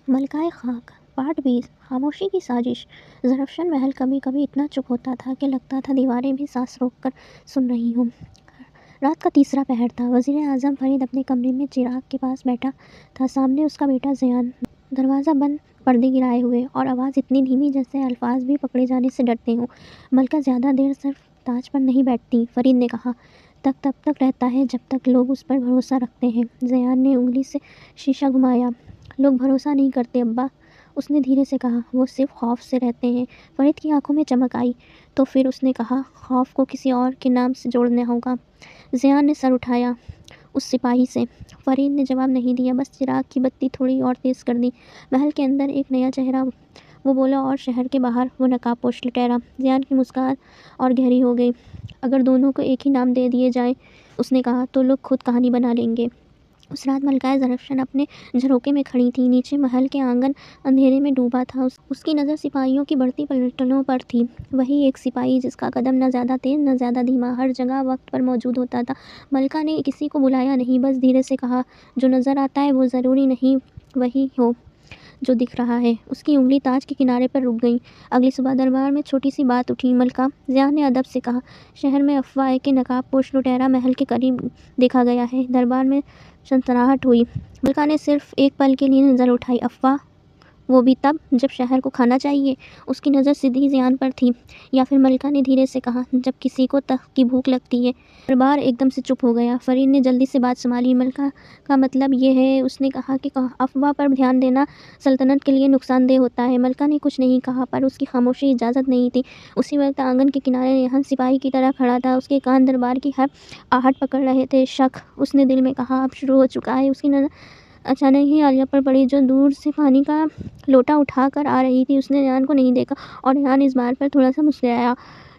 ملکہ خاک پارٹ 20 خاموشی کی سازش۔ زرفشان محل کبھی کبھی اتنا چپ ہوتا تھا کہ لگتا تھا دیواریں بھی سانس روک کر سن رہی ہوں۔ رات کا تیسرا پہر تھا۔ وزیر اعظم فرید اپنے کمرے میں چراغ کے پاس بیٹھا تھا، سامنے اس کا بیٹا زیان، دروازہ بند، پردے گرائے ہوئے، اور آواز اتنی دھیمی جیسے الفاظ بھی پکڑے جانے سے ڈرتے ہوں۔ ملکہ زیادہ دیر صرف تاج پر نہیں بیٹھتی، فرید نے کہا۔ تب تک رہتا ہے جب تک لوگ اس پر بھروسہ رکھتے ہیں۔ زیان نے انگلی سے شیشہ گھمایا۔ لوگ بھروسہ نہیں کرتے ابا، اس نے دھیرے سے کہا، وہ صرف خوف سے رہتے ہیں۔ فرید کی آنکھوں میں چمک آئی۔ تو پھر اس نے کہا، خوف کو کسی اور کے نام سے جوڑنا ہوگا۔ زیان نے سر اٹھایا، اس سپاہی سے۔ فرید نے جواب نہیں دیا، بس چراغ کی بتی تھوڑی اور تیز کر دی۔ محل کے اندر ایک نیا چہرہ، وہ بولا، اور شہر کے باہر وہ نقاب پوش لٹیرا۔ زیان کی مسکان اور گہری ہو گئی۔ اگر دونوں کو ایک ہی نام دے دیا جائے، اس نے کہا، تو لوگ خود کہانی بنا لیں گے۔ اس رات ملکہ زرفشان اپنے جھروکے میں کھڑی تھی۔ نیچے محل کے آنگن اندھیرے میں ڈوبا تھا۔ اس کی نظر سپاہیوں کی بڑھتی پلٹنوں پر تھی۔ وہی ایک سپاہی جس کا قدم نہ زیادہ تیز نہ زیادہ دھیما، ہر جگہ وقت پر موجود ہوتا تھا۔ ملکہ نے کسی کو بلایا نہیں، بس دھیرے سے کہا، جو نظر آتا ہے وہ ضروری نہیں وہی ہو جو دکھ رہا ہے۔ اس کی انگلی تاج کے کنارے پر رک گئی۔ اگلی صبح دربار میں چھوٹی سی بات اٹھی۔ ملکہ، زیان نے ادب سے کہا، شہر میں افواہ ہے کہ نقاب پوش لٹیرا محل کے قریب دیکھا گیا ہے۔ دربار میں سنسناہٹ ہوئی۔ ملکہ نے صرف ایک پل کے لیے نظر اٹھائی۔ افواہ؟ وہ بھی تب جب شہر کو کھانا چاہیے؟ اس کی نظر سیدھی زیان پر تھی۔ یا پھر ملکہ نے دھیرے سے کہا، جب کسی کو تخت کی بھوک لگتی ہے۔ دربار ایک دم سے چپ ہو گیا۔ فرید نے جلدی سے بات سنبھالی، ملکہ کا مطلب یہ ہے، اس نے کہا، کہ افواہ پر دھیان دینا سلطنت کے لیے نقصان دہ ہوتا ہے۔ ملکہ نے کچھ نہیں کہا، پر اس کی خاموشی اجازت نہیں تھی۔ اسی وقت آنگن کے کنارے ریحان سپاہی کی طرح کھڑا تھا۔ اس کے کان دربار کی ہر آہٹ پکڑ رہے تھے۔ شک، اس نے دل میں کہا، اب شروع ہو چکا ہے۔ اس کی نظر اچانک ہی عالیہ پر پڑی، جو دور سے پانی کا لوٹا اٹھا کر آ رہی تھی۔ اس نے ریحان کو نہیں دیکھا، اور ریحان اس بات پر تھوڑا سا مسکرایا۔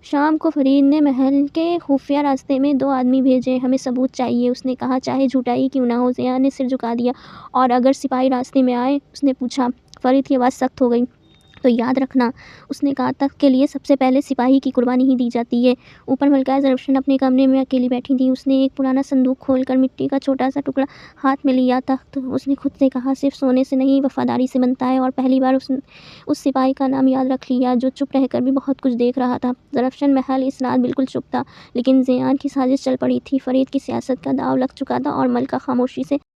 شام کو فرید نے محل کے خفیہ راستے میں 2 آدمی بھیجے۔ ہمیں ثبوت چاہیے، اس نے کہا، چاہے جھوٹا ہی کیوں نہ ہو۔ زیان نے سر جھکا دیا۔ اور اگر سپاہی راستے میں آئے؟ اس نے پوچھا۔ فرید کی آواز سخت ہو گئی۔ تو یاد رکھنا، اس نے کہا، تخت کے لیے سب سے پہلے سپاہی کی قربانی ہی دی جاتی ہے۔ اوپر ملکہ زرفشان اپنے کمرے میں اکیلی بیٹھی تھی۔ اس نے ایک پرانا صندوق کھول کر مٹی کا چھوٹا سا ٹکڑا ہاتھ میں لیا۔ تخت، اس نے خود سے کہا، صرف سونے سے نہیں، وفاداری سے بنتا ہے۔ اور پہلی بار اس سپاہی کا نام یاد رکھ لیا، جو چپ رہ کر بھی بہت کچھ دیکھ رہا تھا۔ زرفشان محل اس رات بالکل چپ تھا، لیکن زیان کی سازش چل پڑی تھی۔ فرید کی سیاست کا داؤ لگ چکا تھا، اور ملکہ خاموشی سے